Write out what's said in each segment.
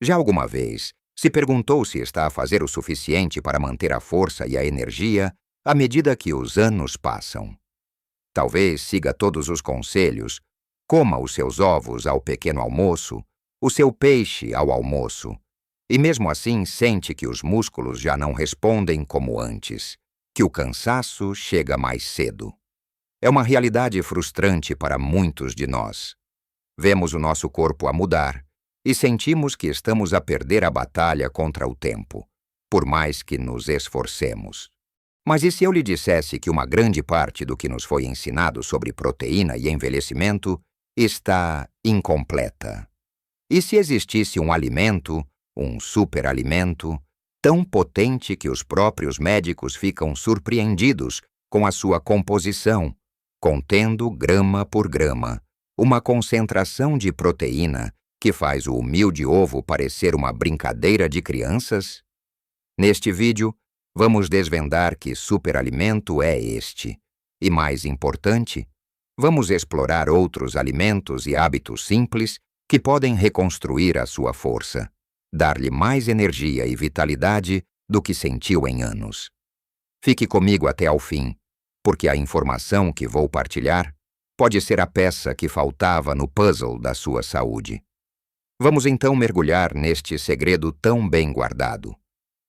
Já alguma vez se perguntou se está a fazer o suficiente para manter a força e a energia à medida que os anos passam? Talvez siga todos os conselhos, coma os seus ovos ao pequeno almoço, o seu peixe ao almoço, e mesmo assim sente que os músculos já não respondem como antes, que o cansaço chega mais cedo. É uma realidade frustrante para muitos de nós. Vemos o nosso corpo a mudar e sentimos que estamos a perder a batalha contra o tempo, por mais que nos esforcemos. Mas e se eu lhe dissesse que uma grande parte do que nos foi ensinado sobre proteína e envelhecimento está incompleta? E se existisse um alimento, um superalimento, tão potente que os próprios médicos ficam surpreendidos com a sua composição, contendo grama por grama, uma concentração de proteína que faz o humilde ovo parecer uma brincadeira de crianças? Neste vídeo, vamos desvendar que superalimento é este. E mais importante, vamos explorar outros alimentos e hábitos simples que podem reconstruir a sua força, dar-lhe mais energia e vitalidade do que sentiu em anos. Fique comigo até ao fim, porque a informação que vou partilhar pode ser a peça que faltava no puzzle da sua saúde. Vamos então mergulhar neste segredo tão bem guardado.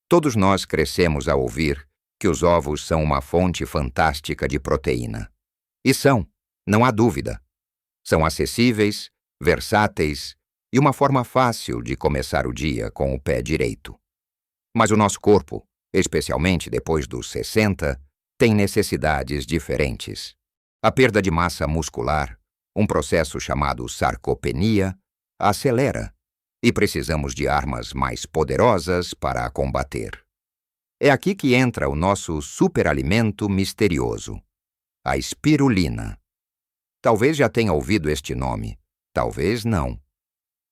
Todos nós crescemos a ouvir que os ovos são uma fonte fantástica de proteína. E são, não há dúvida. São acessíveis, versáteis e uma forma fácil de começar o dia com o pé direito. Mas o nosso corpo, especialmente depois dos 60, tem necessidades diferentes. A perda de massa muscular, um processo chamado sarcopenia, a acelera, e precisamos de armas mais poderosas para a combater. É aqui que entra o nosso superalimento misterioso, a espirulina. Talvez já tenha ouvido este nome, talvez não.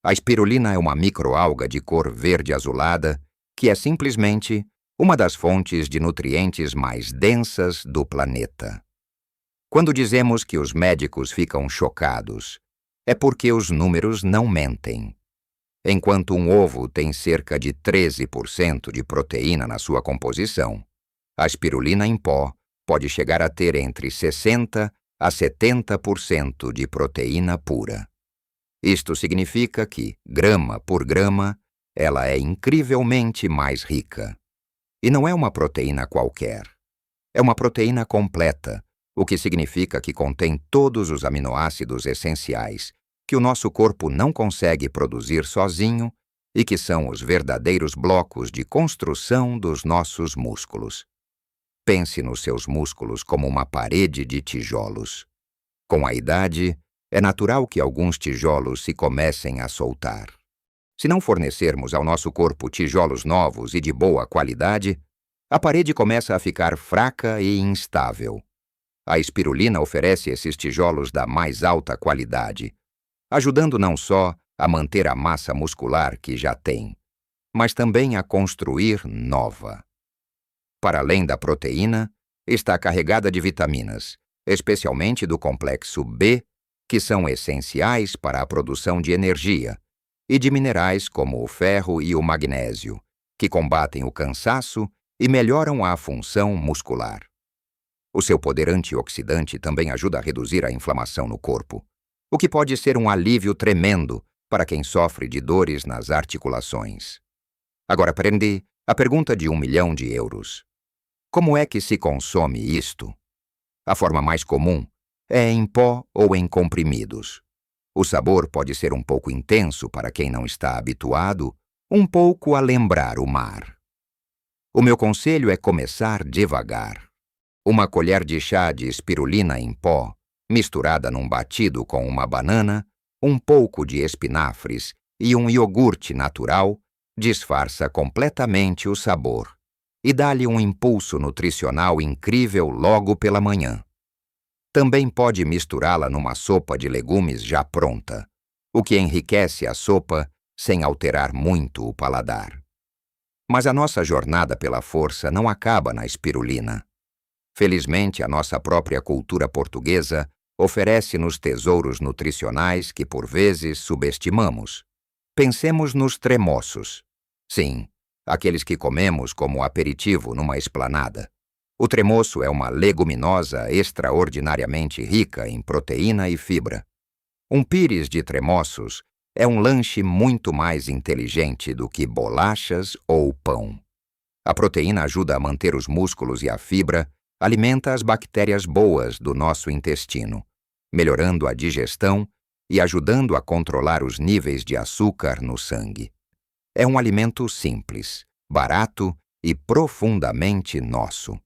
A espirulina é uma microalga de cor verde-azulada que é simplesmente uma das fontes de nutrientes mais densas do planeta. Quando dizemos que os médicos ficam chocados, é porque os números não mentem. Enquanto um ovo tem cerca de 13% de proteína na sua composição, a espirulina em pó pode chegar a ter entre 60% a 70% de proteína pura. Isto significa que, grama por grama, ela é incrivelmente mais rica. E não é uma proteína qualquer. É uma proteína completa, o que significa que contém todos os aminoácidos essenciais que o nosso corpo não consegue produzir sozinho e que são os verdadeiros blocos de construção dos nossos músculos. Pense nos seus músculos como uma parede de tijolos. Com a idade, é natural que alguns tijolos se comecem a soltar. Se não fornecermos ao nosso corpo tijolos novos e de boa qualidade, a parede começa a ficar fraca e instável. A espirulina oferece esses tijolos da mais alta qualidade, ajudando não só a manter a massa muscular que já tem, mas também a construir nova. Para além da proteína, está carregada de vitaminas, especialmente do complexo B, que são essenciais para a produção de energia, e de minerais como o ferro e o magnésio, que combatem o cansaço e melhoram a função muscular. O seu poder antioxidante também ajuda a reduzir a inflamação no corpo, o que pode ser um alívio tremendo para quem sofre de dores nas articulações. Agora prende a pergunta de 1 milhão de euros. Como é que se consome isto? A forma mais comum é em pó ou em comprimidos. O sabor pode ser um pouco intenso para quem não está habituado, um pouco a lembrar o mar. O meu conselho é começar devagar. Uma colher de chá de espirulina em pó, misturada num batido com uma banana, um pouco de espinafres e um iogurte natural, disfarça completamente o sabor e dá-lhe um impulso nutricional incrível logo pela manhã. Também pode misturá-la numa sopa de legumes já pronta, o que enriquece a sopa sem alterar muito o paladar. Mas a nossa jornada pela força não acaba na espirulina. Felizmente, a nossa própria cultura portuguesa oferece-nos tesouros nutricionais que por vezes subestimamos. Pensemos nos tremoços. Sim, aqueles que comemos como aperitivo numa esplanada. O tremoço é uma leguminosa extraordinariamente rica em proteína e fibra. Um pires de tremoços é um lanche muito mais inteligente do que bolachas ou pão. A proteína ajuda a manter os músculos e a fibra alimenta as bactérias boas do nosso intestino, melhorando a digestão e ajudando a controlar os níveis de açúcar no sangue. É um alimento simples, barato e profundamente nosso.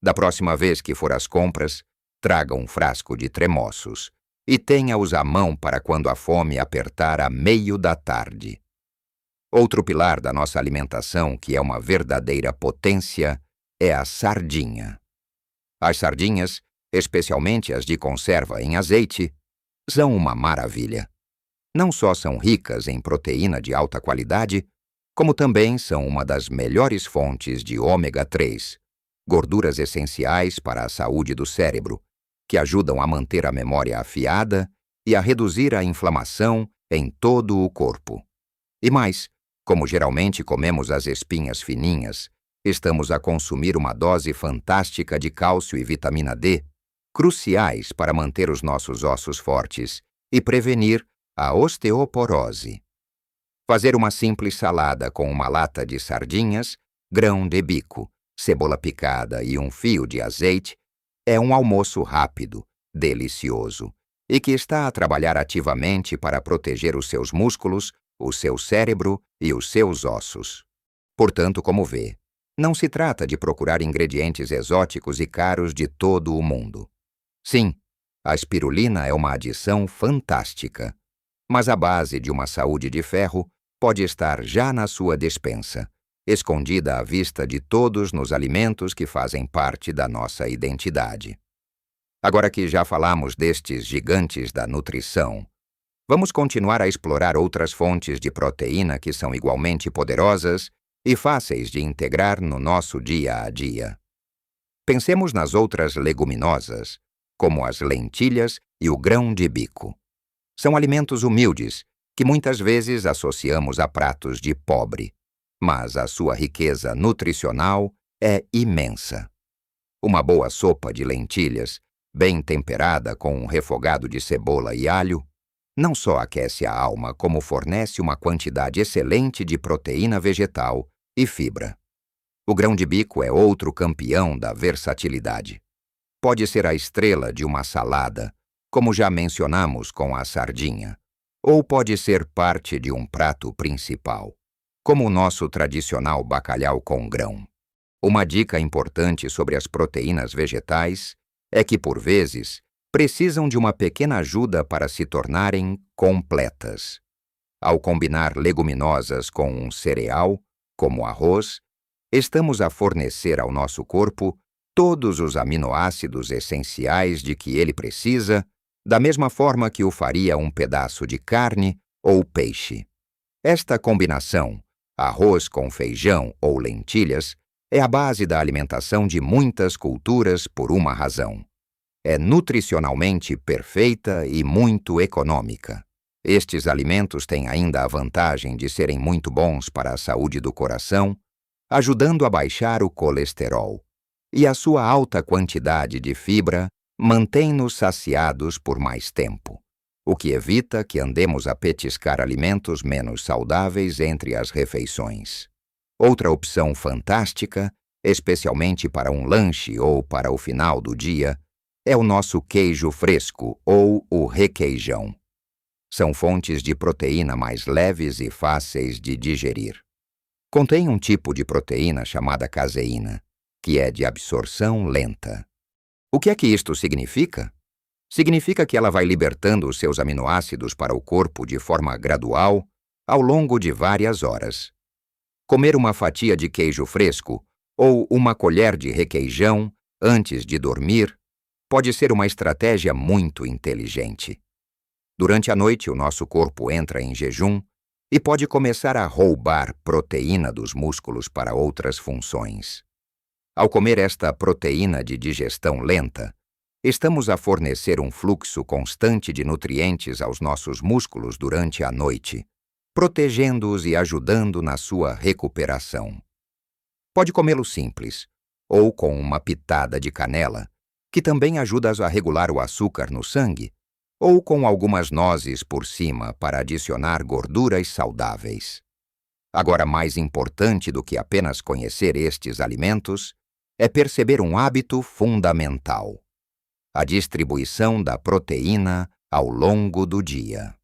Da próxima vez que for às compras, traga um frasco de tremoços e tenha-os à mão para quando a fome apertar à meio da tarde. Outro pilar da nossa alimentação, que é uma verdadeira potência, é a sardinha. As sardinhas, especialmente as de conserva em azeite, são uma maravilha. Não só são ricas em proteína de alta qualidade, como também são uma das melhores fontes de ômega 3, gorduras essenciais para a saúde do cérebro, que ajudam a manter a memória afiada e a reduzir a inflamação em todo o corpo. E mais, como geralmente comemos as espinhas fininhas, estamos a consumir uma dose fantástica de cálcio e vitamina D, cruciais para manter os nossos ossos fortes e prevenir a osteoporose. Fazer uma simples salada com uma lata de sardinhas, grão de bico, cebola picada e um fio de azeite é um almoço rápido, delicioso e que está a trabalhar ativamente para proteger os seus músculos, o seu cérebro e os seus ossos. Portanto, como vê, não se trata de procurar ingredientes exóticos e caros de todo o mundo. Sim, a espirulina é uma adição fantástica, mas a base de uma saúde de ferro pode estar já na sua despensa, escondida à vista de todos nos alimentos que fazem parte da nossa identidade. Agora que já falamos destes gigantes da nutrição, vamos continuar a explorar outras fontes de proteína que são igualmente poderosas e fáceis de integrar no nosso dia a dia. Pensemos nas outras leguminosas, como as lentilhas e o grão de bico. São alimentos humildes que muitas vezes associamos a pratos de pobre, mas a sua riqueza nutricional é imensa. Uma boa sopa de lentilhas, bem temperada com um refogado de cebola e alho, não só aquece a alma, como fornece uma quantidade excelente de proteína vegetal e fibra. O grão de bico é outro campeão da versatilidade. Pode ser a estrela de uma salada, como já mencionamos com a sardinha, ou pode ser parte de um prato principal, como o nosso tradicional bacalhau com grão. Uma dica importante sobre as proteínas vegetais é que, por vezes, precisam de uma pequena ajuda para se tornarem completas. Ao combinar leguminosas com um cereal, como arroz, estamos a fornecer ao nosso corpo todos os aminoácidos essenciais de que ele precisa, da mesma forma que o faria um pedaço de carne ou peixe. Esta combinação, arroz com feijão ou lentilhas, é a base da alimentação de muitas culturas por uma razão. É nutricionalmente perfeita e muito econômica. Estes alimentos têm ainda a vantagem de serem muito bons para a saúde do coração, ajudando a baixar o colesterol. E a sua alta quantidade de fibra mantém-nos saciados por mais tempo, o que evita que andemos a petiscar alimentos menos saudáveis entre as refeições. Outra opção fantástica, especialmente para um lanche ou para o final do dia, é o nosso queijo fresco ou o requeijão. São fontes de proteína mais leves e fáceis de digerir. Contém um tipo de proteína chamada caseína, que é de absorção lenta. O que é que isto significa? Significa que ela vai libertando os seus aminoácidos para o corpo de forma gradual ao longo de várias horas. Comer uma fatia de queijo fresco ou uma colher de requeijão antes de dormir pode ser uma estratégia muito inteligente. Durante a noite, o nosso corpo entra em jejum e pode começar a roubar proteína dos músculos para outras funções. Ao comer esta proteína de digestão lenta, estamos a fornecer um fluxo constante de nutrientes aos nossos músculos durante a noite, protegendo-os e ajudando na sua recuperação. Pode comê-lo simples, ou com uma pitada de canela, que também ajuda a regular o açúcar no sangue, ou com algumas nozes por cima para adicionar gorduras saudáveis. Agora, mais importante do que apenas conhecer estes alimentos, é perceber um hábito fundamental: a distribuição da proteína ao longo do dia.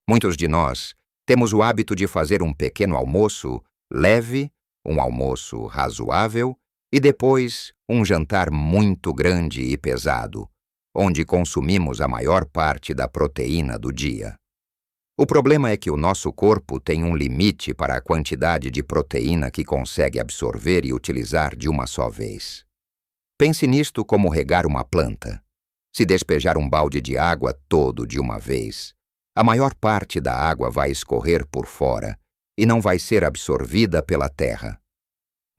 Muitos de nós temos o hábito de fazer um pequeno almoço leve, um almoço razoável e depois um jantar muito grande e pesado, onde consumimos a maior parte da proteína do dia. O problema é que o nosso corpo tem um limite para a quantidade de proteína que consegue absorver e utilizar de uma só vez. Pense nisto como regar uma planta. Se despejar um balde de água todo de uma vez, a maior parte da água vai escorrer por fora e não vai ser absorvida pela terra.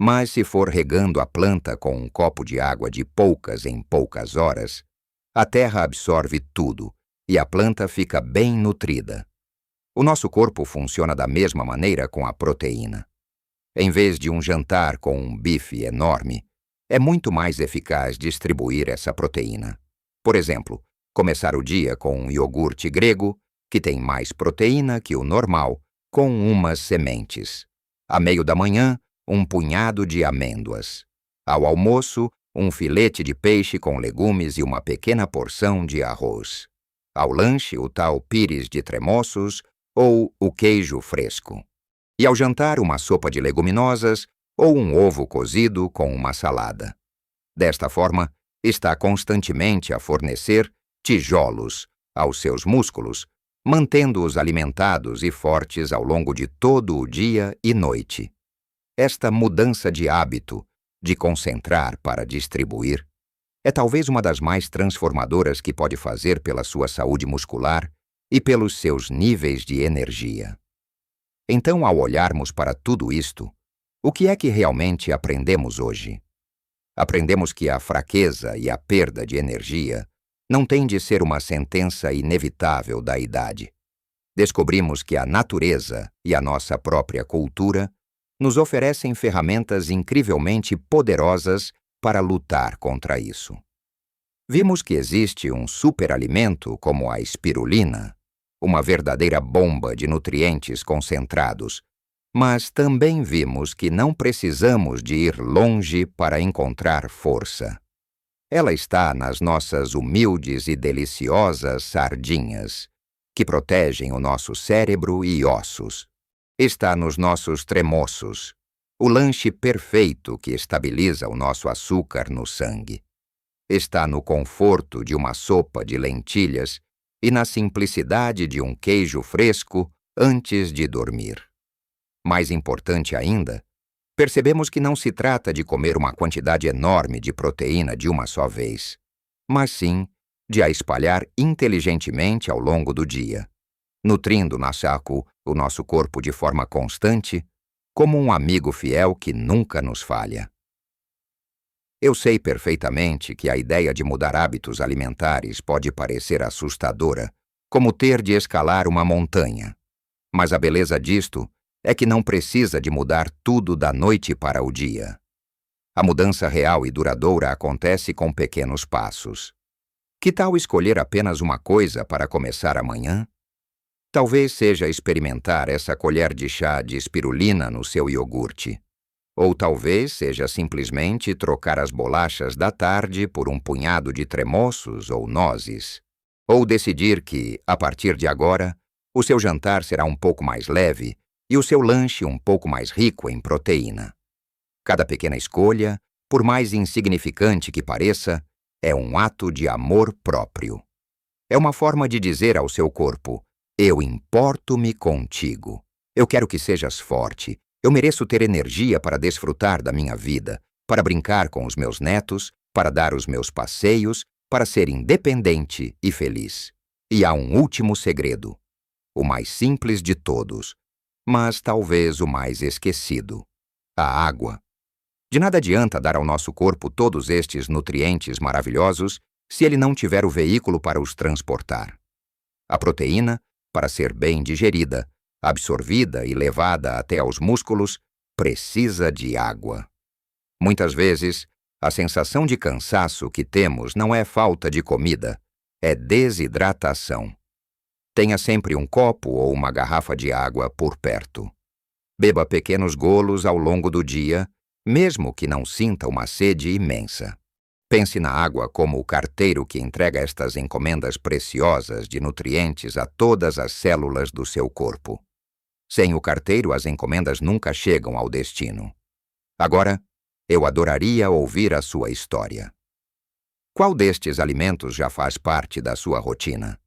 Mas se for regando a planta com um copo de água de poucas em poucas horas, a terra absorve tudo e a planta fica bem nutrida. O nosso corpo funciona da mesma maneira com a proteína. Em vez de um jantar com um bife enorme, é muito mais eficaz distribuir essa proteína. Por exemplo, começar o dia com um iogurte grego, que tem mais proteína que o normal, com umas sementes. A meio da manhã, um punhado de amêndoas. Ao almoço, um filete de peixe com legumes e uma pequena porção de arroz. Ao lanche, o tal pires de tremoços ou o queijo fresco. E ao jantar, uma sopa de leguminosas ou um ovo cozido com uma salada. Desta forma, está constantemente a fornecer tijolos aos seus músculos, mantendo-os alimentados e fortes ao longo de todo o dia e noite. Esta mudança de hábito, de concentrar para distribuir, é talvez uma das mais transformadoras que pode fazer pela sua saúde muscular e pelos seus níveis de energia. Então, ao olharmos para tudo isto, o que é que realmente aprendemos hoje? Aprendemos que a fraqueza e a perda de energia não têm de ser uma sentença inevitável da idade. Descobrimos que a natureza e a nossa própria cultura nos oferecem ferramentas incrivelmente poderosas para lutar contra isso. Vimos que existe um superalimento como a espirulina, uma verdadeira bomba de nutrientes concentrados, mas também vimos que não precisamos de ir longe para encontrar força. Ela está nas nossas humildes e deliciosas sardinhas, que protegem o nosso cérebro e ossos. Está nos nossos tremoços, o lanche perfeito que estabiliza o nosso açúcar no sangue. Está no conforto de uma sopa de lentilhas e na simplicidade de um queijo fresco antes de dormir. Mais importante ainda, percebemos que não se trata de comer uma quantidade enorme de proteína de uma só vez, mas sim de a espalhar inteligentemente ao longo do dia, nutrindo o nosso corpo de forma constante, como um amigo fiel que nunca nos falha. Eu sei perfeitamente que a ideia de mudar hábitos alimentares pode parecer assustadora, como ter de escalar uma montanha. Mas a beleza disto é que não precisa de mudar tudo da noite para o dia. A mudança real e duradoura acontece com pequenos passos. Que tal escolher apenas uma coisa para começar amanhã? Talvez seja experimentar essa colher de chá de espirulina no seu iogurte. Ou talvez seja simplesmente trocar as bolachas da tarde por um punhado de tremoços ou nozes. Ou decidir que, a partir de agora, o seu jantar será um pouco mais leve e o seu lanche um pouco mais rico em proteína. Cada pequena escolha, por mais insignificante que pareça, é um ato de amor próprio. É uma forma de dizer ao seu corpo: eu importo-me contigo. Eu quero que sejas forte. Eu mereço ter energia para desfrutar da minha vida, para brincar com os meus netos, para dar os meus passeios, para ser independente e feliz. E há um último segredo, o mais simples de todos, mas talvez o mais esquecido: a água. De nada adianta dar ao nosso corpo todos estes nutrientes maravilhosos se ele não tiver o veículo para os transportar. A proteína, para ser bem digerida, absorvida e levada até aos músculos, precisa de água. Muitas vezes, a sensação de cansaço que temos não é falta de comida, é desidratação. Tenha sempre um copo ou uma garrafa de água por perto. Beba pequenos golos ao longo do dia, mesmo que não sinta uma sede imensa. Pense na água como o carteiro que entrega estas encomendas preciosas de nutrientes a todas as células do seu corpo. Sem o carteiro, as encomendas nunca chegam ao destino. Agora, eu adoraria ouvir a sua história. Qual destes alimentos já faz parte da sua rotina?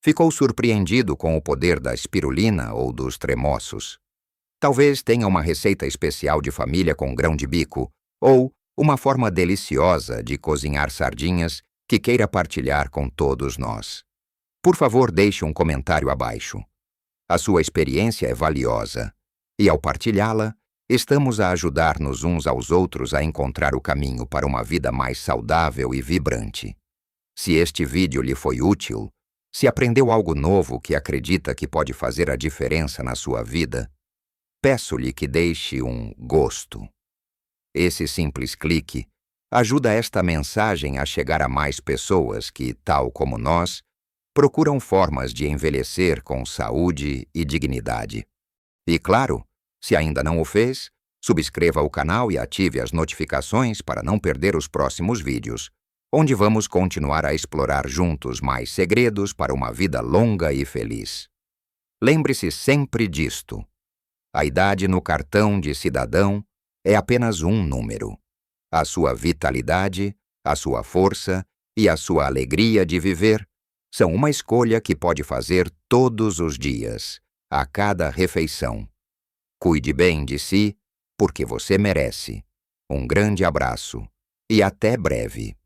Ficou surpreendido com o poder da espirulina ou dos tremoços? Talvez tenha uma receita especial de família com grão de bico ou uma forma deliciosa de cozinhar sardinhas que queira partilhar com todos nós. Por favor, deixe um comentário abaixo. A sua experiência é valiosa e, ao partilhá-la, estamos a ajudar-nos uns aos outros a encontrar o caminho para uma vida mais saudável e vibrante. Se este vídeo lhe foi útil, se aprendeu algo novo que acredita que pode fazer a diferença na sua vida, peço-lhe que deixe um gosto. Esse simples clique ajuda esta mensagem a chegar a mais pessoas que, tal como nós, procuram formas de envelhecer com saúde e dignidade. E claro, se ainda não o fez, subscreva o canal e ative as notificações para não perder os próximos vídeos, onde vamos continuar a explorar juntos mais segredos para uma vida longa e feliz. Lembre-se sempre disto: a idade no cartão de cidadão é apenas um número. A sua vitalidade, a sua força e a sua alegria de viver são uma escolha que pode fazer todos os dias, a cada refeição. Cuide bem de si, porque você merece. Um grande abraço e até breve.